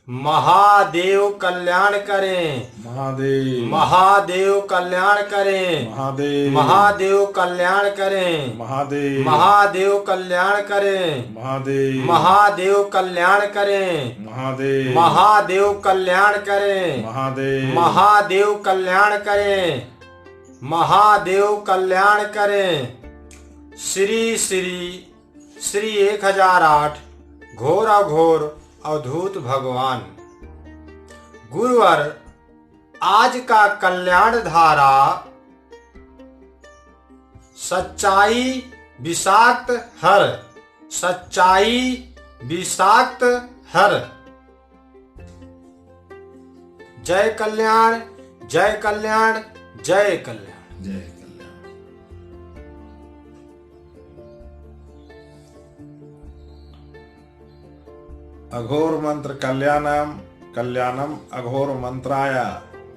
महादेव कल्याण करें। महादेव महादेव कल्याण करें। महादेव महादेव कल्याण करें। महादेव महादेव कल्याण करें। महादेव महादेव कल्याण करें। महादेव महादेव कल्याण करें। महादेव महादेव कल्याण करें। महादेव कल्याण करें। श्री श्री श्री 1008 घोर अघोर अवधूत भगवान। गुरुवर आज का कल्याण धारा सच्चाई विषाक्त हर। सच्चाई विषाक्त हर। जय कल्याण जय कल्याण जय कल्याण। जय कल्याण। अघोर मंत्र कल्याणम कल्याणम अघोर मंत्राया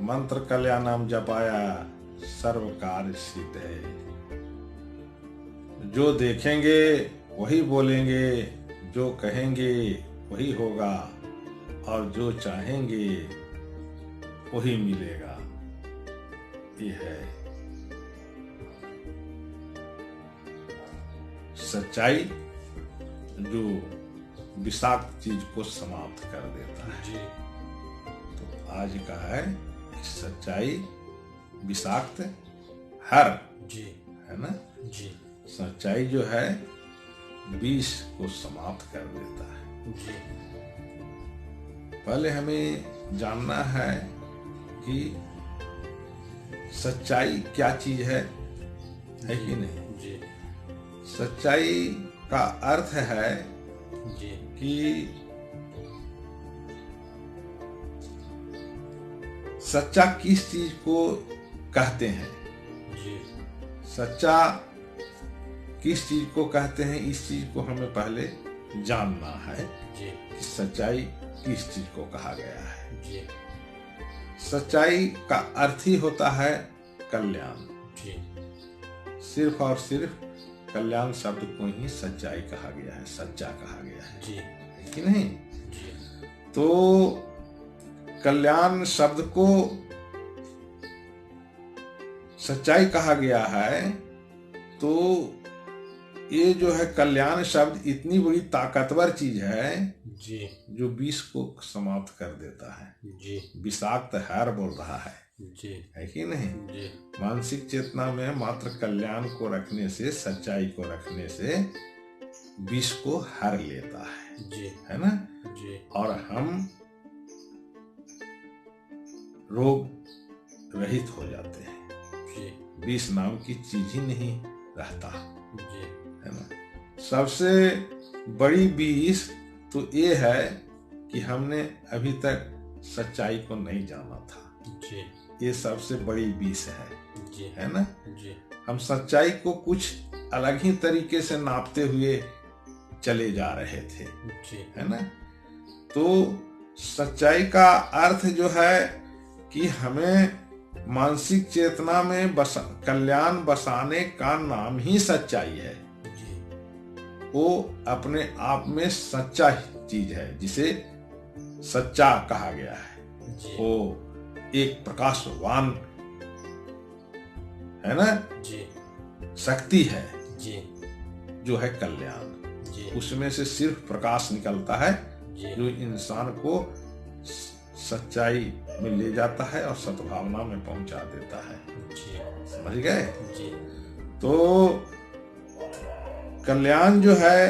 मंत्र कल्याणम जपाया सर्व कार्य सिद्ध है। जो देखेंगे वही बोलेंगे, जो कहेंगे वही होगा, और जो चाहेंगे वही मिलेगा। ये है सच्चाई जो विषाक्त चीज को समाप्त कर देता है। जी। तो आज का है कि सच्चाई विषाक्त हर। जी। है ना। जी। सच्चाई जो है विष को समाप्त कर देता है। जी। पहले हमें जानना है कि सच्चाई क्या चीज है कि नहीं। जी। सच्चाई का अर्थ है जी। कि सच्चा किस चीज को कहते हैं। जी। सच्चा किस चीज को कहते हैं, इस चीज को हमें पहले जानना है जी। कि सच्चाई किस चीज को कहा गया है। जी। सच्चाई का अर्थ ही होता है कल्याण। जी। सिर्फ और सिर्फ कल्याण शब्द को ही सच्चाई कहा गया है, सच्चा कहा गया है। जी। है कि नहीं। जी। तो कल्याण शब्द को सच्चाई कहा गया है, तो ये जो है कल्याण शब्द इतनी बड़ी ताकतवर चीज है जी। जो विष को समाप्त कर देता है। जी। विषाक्त हर बोल रहा है। जी। है कि नहीं। जी। मानसिक चेतना में मात्र कल्याण को रखने से, सच्चाई को रखने से विष को हर लेता है। जी। है ना। जी। और हम रोग रहित हो जाते हैं। जी। विष नाम की चीज ही नहीं रहता। जी। है ना। सबसे बड़ी विष तो ये है कि हमने अभी तक सच्चाई को नहीं जाना था। जी। ये सबसे बड़ी विष है। जी। है ना। जी। हम सच्चाई को कुछ अलग ही तरीके से नापते हुए चले जा रहे थे। जी। है ना। तो सच्चाई का अर्थ जो है कि हमें मानसिक चेतना में कल्याण बसाने का नाम ही सच्चाई है। जी। वो अपने आप में सच्चा चीज है, जिसे सच्चा कहा गया है। जी। वो एक प्रकाशवान है ना, जी। शक्ति है। जी। जो है कल्याण। जी। उसमें से सिर्फ प्रकाश निकलता है जी। जो इंसान को सच्चाई में ले जाता है और सद्भावना में पहुंचा देता है। जी। समझ गए। जी। तो कल्याण जो है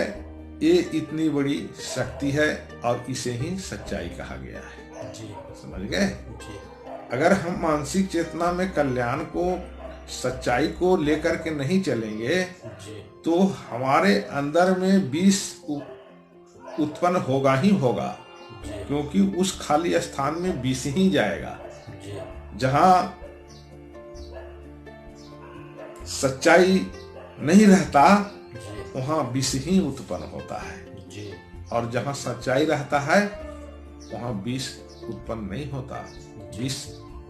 ये इतनी बड़ी शक्ति है और इसे ही सच्चाई कहा गया है। जी। समझ गए। जी। अगर हम मानसिक चेतना में कल्याण को, सच्चाई को लेकर के नहीं चलेंगे जी। तो हमारे अंदर में विष उत्पन्न होगा ही होगा। जी। क्योंकि उस खाली स्थान में विष ही जाएगा। जी। जहां सच्चाई नहीं रहता जी। वहां विष ही उत्पन्न होता है। जी। और जहां सच्चाई रहता है वहां विष उत्पन्न नहीं होता। विष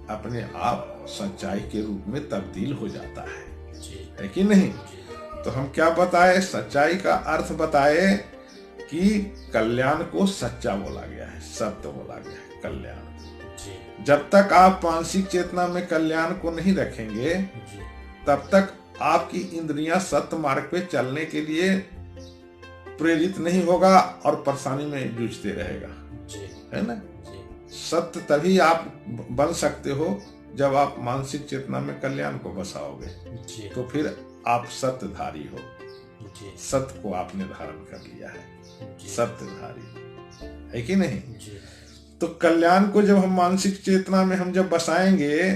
अपने आप सच्चाई के रूप में तब्दील हो जाता है। जी। है कि नहीं। जी। तो हम क्या बताए, सच्चाई का अर्थ बताए कि कल्याण को सच्चा बोला गया है, सत्य बोला गया है कल्याण। जी जब तक आप मानसिक चेतना में कल्याण को नहीं रखेंगे जी तब तक आपकी इंद्रियां सत्य मार्ग पे चलने के लिए प्रेरित नहीं होगा और परेशानी में जूझते रहेगा, जी है ना। जी सत्य तभी आप बन सकते हो जब आप मानसिक चेतना में कल्याण को बसाओगे, जी तो फिर आप सत्यधारी हो। जी सत्य को आपने धारण कर लिया है, जी सत्यधारी है कि नहीं। जी तो कल्याण को जब हम मानसिक चेतना में हम जब बसाएंगे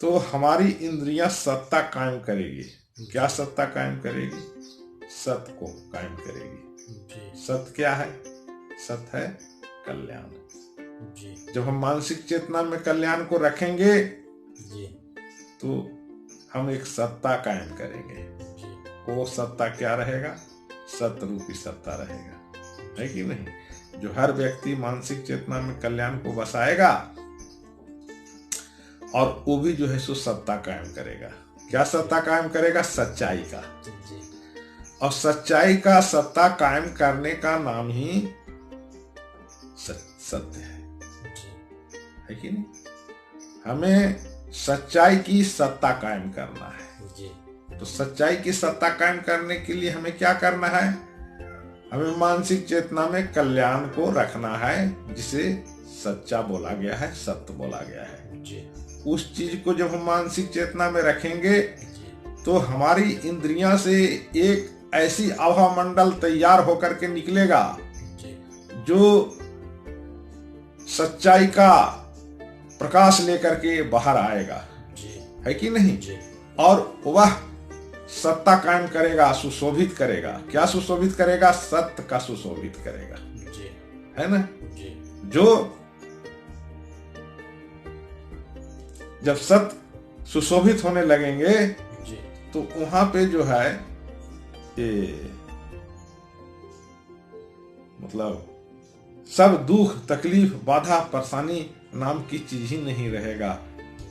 तो हमारी इंद्रियां सत्ता कायम करेगी। क्या सत्ता कायम करेगी? सत्य को कायम करेगी। जी सत्य क्या है? सत्य है कल्याण। जी जब हम मानसिक चेतना में कल्याण को रखेंगे जी तो हम एक सत्ता कायम करेंगे। जी वो सत्ता क्या रहेगा? सत्य रूपी सत्ता रहेगा, है कि नहीं। जो हर व्यक्ति मानसिक चेतना में कल्याण को बसाएगा और वो भी जो है सो सत्ता कायम करेगा। क्या सत्ता कायम करेगा? सच्चाई का। जी और सच्चाई का सत्ता कायम करने का नाम ही सत्य है कि नहीं। हमें सच्चाई की सत्ता कायम करना है। जी तो सच्चाई की सत्ता कायम करने के लिए हमें क्या करना है? हमें मानसिक चेतना में कल्याण को रखना है, जिसे सच्चा बोला गया है, सत्य बोला गया है। जी उस चीज को जब हम मानसिक चेतना में रखेंगे जी तो हमारी इंद्रियां से एक ऐसी आभा मंडल तैयार होकर के निकलेगा जी जो सच्चाई का प्रकाश लेकर के बाहर आएगा, जी है कि नहीं। जी और वह सत्ता कायम करेगा, सुशोभित करेगा। क्या सुशोभित करेगा? सत्य का सुशोभित करेगा, जी है ना। जी जो जब सत्य सुशोभित होने लगेंगे जी तो वहां पे जो है ये मतलब सब दुख तकलीफ बाधा परेशानी नाम की चीज ही नहीं रहेगा।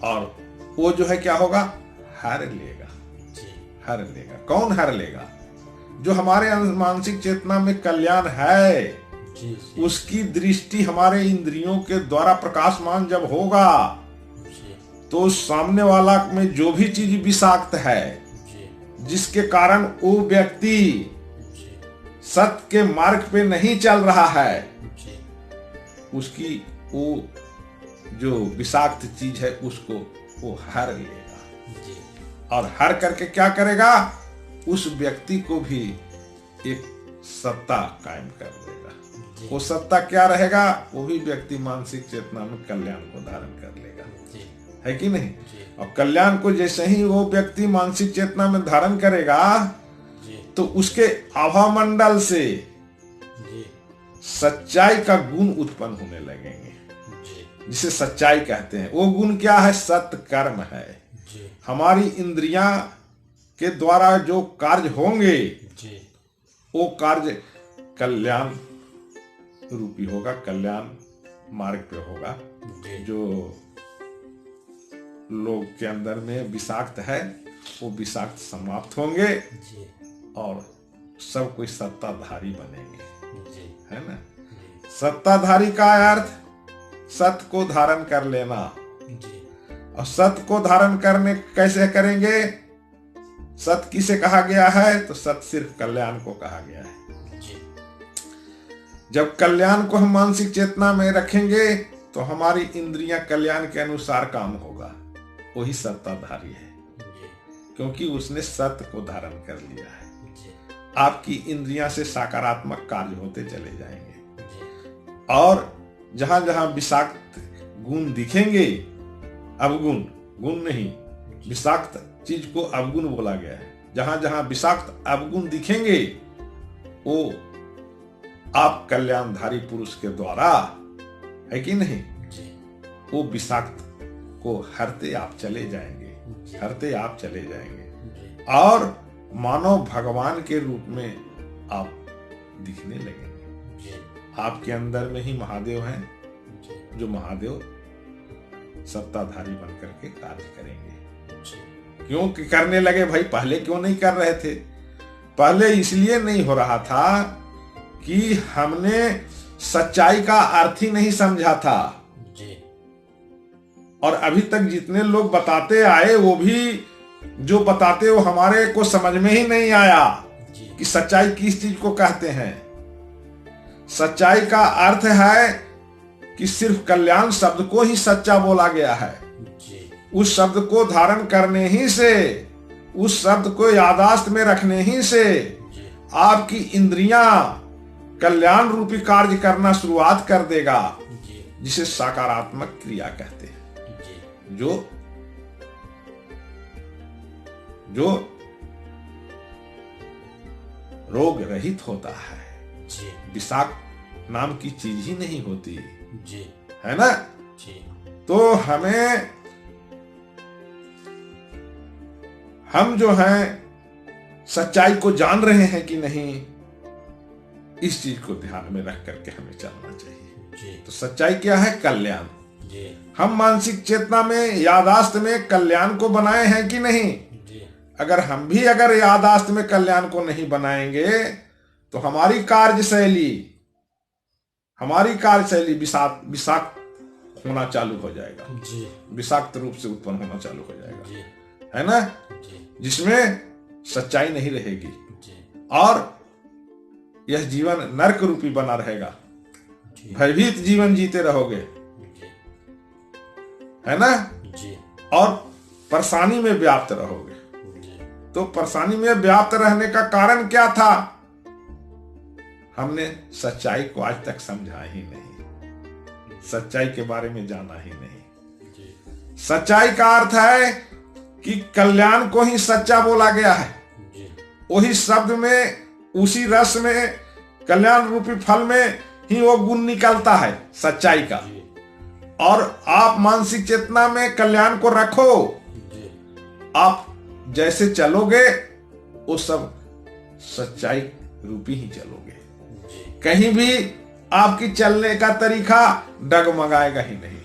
और वो जो है क्या होगा? हर लेगा, जी हर लेगा। कौन हर लेगा? जो हमारे मानसिक चेतना में कल्याण है, जी उसकी दृष्टि हमारे इंद्रियों के द्वारा प्रकाशमान जब होगा जी तो सामने वाला में जो भी चीज विषाक्त है, जी जिसके कारण वो व्यक्ति जी सत्य के मार्ग पे नहीं चल रहा है, जी उसकी वो जो विषाक्त चीज है उसको वो हर लेगा। जी और हर करके क्या करेगा? उस व्यक्ति को भी एक सत्ता कायम कर देगा। वो सत्ता क्या रहेगा? वो भी व्यक्ति मानसिक चेतना में कल्याण को धारण कर लेगा, जी है कि नहीं। जी और कल्याण को जैसे ही वो व्यक्ति मानसिक चेतना में धारण करेगा जी तो उसके आभा मंडल से जी सच्चाई का गुण उत्पन्न होने लगेंगे, जी जिसे सच्चाई कहते हैं। वो गुण क्या है? सत्य कर्म है। जी हमारी इंद्रियां के द्वारा जो कार्य होंगे जी वो कार्य कल्याण रूपी होगा, कल्याण मार्ग पे होगा। जी जो लोग के अंदर में विषाक्त है वो विषाक्त समाप्त होंगे जी और सब कोई सत्ताधारी बनेंगे, जी है ना। जी सत्ताधारी का अर्थ सत्य को धारण कर लेना। जी और सत्य को धारण करने कैसे करेंगे? सत्य किसे कहा गया है? तो सत्य सिर्फ कल्याण को कहा गया है। जी जब कल्याण को हम मानसिक चेतना में रखेंगे तो हमारी इंद्रियां कल्याण के अनुसार काम होगा, वही सत्ताधारी है, जी क्योंकि उसने सत्य को धारण कर लिया है। जी आपकी इंद्रियां से सकारात्मक कार्य होते चले जाएंगे जी और जहां जहां विषाक्त गुण दिखेंगे, अवगुण, गुण नहीं, विषाक्त चीज को अवगुण बोला गया है। जहां जहां विषाक्त अवगुण दिखेंगे वो आप कल्याणधारी पुरुष के द्वारा, है कि नहीं, जी वो विषाक्त को हरते आप चले जाएंगे, जी हरते आप चले जाएंगे जी और मानव भगवान के रूप में आप दिखने लगेंगे। जी आपके अंदर में ही महादेव हैं, जी जो महादेव सत्ताधारी बनकर के कार्य करेंगे। जी क्यों करने लगे भाई? पहले क्यों नहीं कर रहे थे? पहले इसलिए नहीं हो रहा था कि हमने सच्चाई का अर्थ ही नहीं समझा था, जी, और अभी तक जितने लोग बताते आए वो भी जो बताते वो हमारे को समझ में ही नहीं आया जी, कि सच्चाई किस चीज को कहते हैं। सच्चाई का अर्थ है कि सिर्फ कल्याण शब्द को ही सच्चा बोला गया है। जी, उस शब्द को धारण करने ही से, उस शब्द को यादाश्त में रखने ही से जी, आपकी इंद्रियां कल्याण रूपी कार्य करना शुरुआत कर देगा, जी, जिसे सकारात्मक क्रिया कहते हैं। जी, जो जो रोग रहित होता है, जी, विषाक्त नाम की चीज ही नहीं होती, जी, है ना। जी, तो हम जो हैं सच्चाई को जान रहे हैं कि नहीं, इस चीज को ध्यान में रख करके हमें चलना चाहिए। जी, तो सच्चाई क्या है? कल्याण। जी, हम मानसिक चेतना में, यादाश्त में कल्याण को बनाए हैं कि नहीं? जी, अगर हम भी यादाश्त में कल्याण को नहीं बनाएंगे तो हमारी कार्यशैली विषाक्त होना चालू हो जाएगा, जी, विषाक्त रूप से उत्पन्न होना चालू हो जाएगा, जी, है ना, जी, जिसमें सच्चाई नहीं रहेगी जी, और यह जीवन नरक रूपी बना रहेगा। जी, भयभीत जीवन जीते रहोगे, जी, है ना, जी, और परेशानी में व्याप्त रहोगे। जी, तो परेशानी में व्याप्त रहने का कारण क्या था? हमने सच्चाई को आज तक समझा ही नहीं, सच्चाई के बारे में जाना ही नहीं। जी, सच्चाई का अर्थ है कि कल्याण को ही सच्चा बोला गया है। जी, वही शब्द में, उसी रस में, कल्याण रूपी फल में ही वो गुण निकलता है सच्चाई का। जी, और आप मानसिक चेतना में कल्याण को रखो, जी, आप जैसे चलोगे वो सब सच्चाई रूपी ही चलोगे। जी, कहीं भी आपकी चलने का तरीका डगमगाएगा ही नहीं,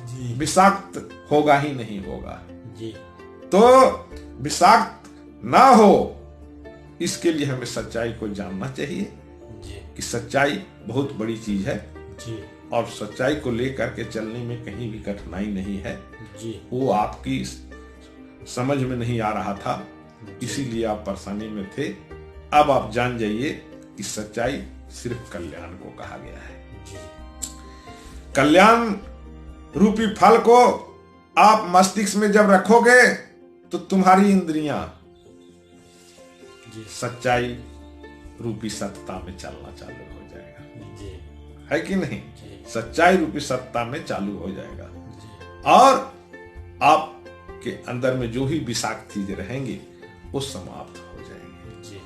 जी, विषाक्त होगा ही नहीं होगा। जी, तो विषाक्त ना हो, इसके लिए हमें सच्चाई को जानना चाहिए जी, कि सच्चाई बहुत बड़ी चीज है, जी, और सच्चाई को लेकर के चलने में कहीं भी कठिनाई नहीं है। जी, वो आपकी समझ में नहीं आ रहा था, इसीलिए आप परेशानी में थे। अब आप जान जाइए कि सच्चाई सिर्फ कल्याण को कहा गया है। जी, कल्याण रूपी फल को आप मस्तिष्क में जब रखोगे तो तुम्हारी इंद्रियां जी, सच्चाई रूपी सत्ता में चलना चालू हो जाएगा, जी, है कि नहीं? जी, सच्चाई रूपी सत्ता में चालू हो जाएगा, जी, और आपके अंदर में जो भी विषाक्त चीज रहेंगे वो समाप्त हो जाएंगे। जी,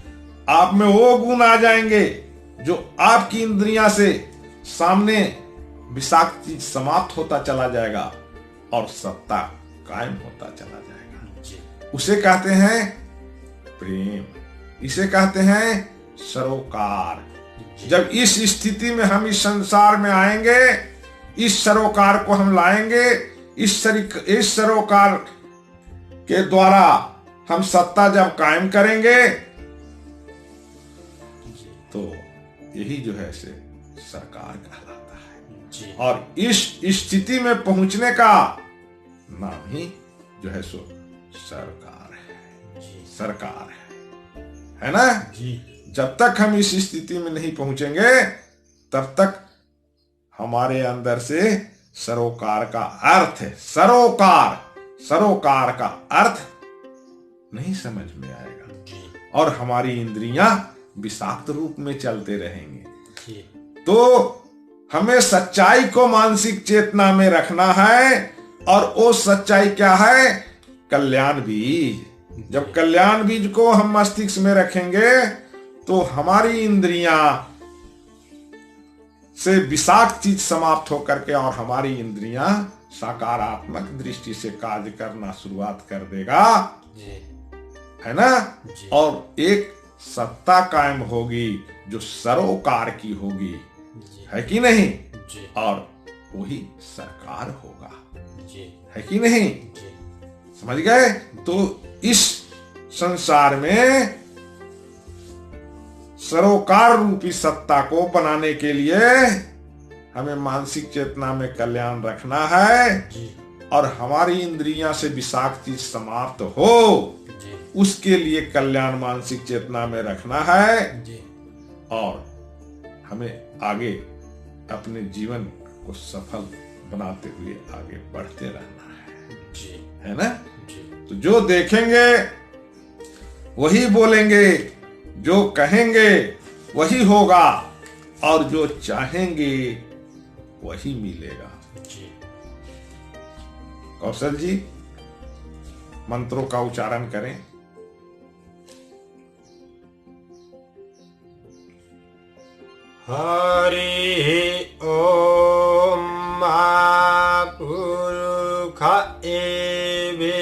आप में वो गुण आ जाएंगे जो आपकी इंद्रियां से सामने विषाक्त चीज समाप्त होता चला जाएगा और सत्ता कायम होता चला जाएगा। जी, उसे कहते हैं प्रेम, इसे कहते हैं सरोकार। जब इस स्थिति में हम इस संसार में आएंगे, इस सरोकार को हम लाएंगे, इस सरोकार के द्वारा हम सत्ता जब कायम करेंगे तो यही जो है से सरकार कहलाता है। जी, और इस स्थिति में पहुंचने का नाम ही जो है सो सरकार है, जी, सरकार है ना। जी, जब तक हम इस स्थिति में नहीं पहुंचेंगे तब तक हमारे अंदर से सरोकार का अर्थ है, सरोकार का अर्थ नहीं समझ में आएगा, जी, और हमारी इंद्रियां विषाक्त रूप में चलते रहेंगे। जी, तो हमें सच्चाई को मानसिक चेतना में रखना है, और वो सच्चाई क्या है? कल्याण बीज। जब कल्याण बीज को हम मस्तिष्क में रखेंगे तो हमारी इंद्रियां से विषाक्त चीज समाप्त होकर के और हमारी इंद्रियां सकारात्मक दृष्टि से कार्य करना शुरुआत कर देगा, जी, है ना। जी, और एक सत्ता कायम होगी जो सरोकार की होगी, जी, है कि नहीं? जी, और वही सरकार होगा, जी, है कि नहीं? जी, समझ गए? तो इस संसार में सरोकार रूपी सत्ता को बनाने के लिए हमें मानसिक चेतना में कल्याण रखना है जी और हमारी इंद्रियां से विषाक्त चीज समाप्त हो, जी उसके लिए कल्याण मानसिक चेतना में रखना है जी और हमें आगे अपने जीवन को सफल बनाते हुए आगे बढ़ते रहना जी है ना। जी तो जो देखेंगे वही बोलेंगे, जो कहेंगे वही होगा और जो चाहेंगे वही मिलेगा। जी। कौशल जी मंत्रों का उच्चारण करें। हरि ओम मा पुरुष एवेदग्गं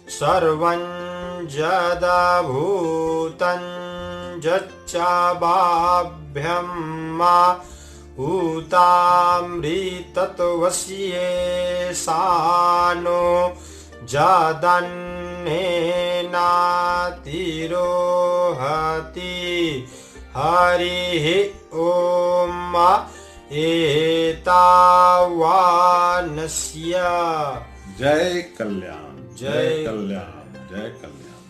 सर्वं जदभूतं जच्चाभाभ्यं मा ऊतामृतत्वस्ये सानो जदन्नेनातिरोहति। हरिः ओम एतावानस्य। जय कल्याण, जय कल्याण, जय कल्याण।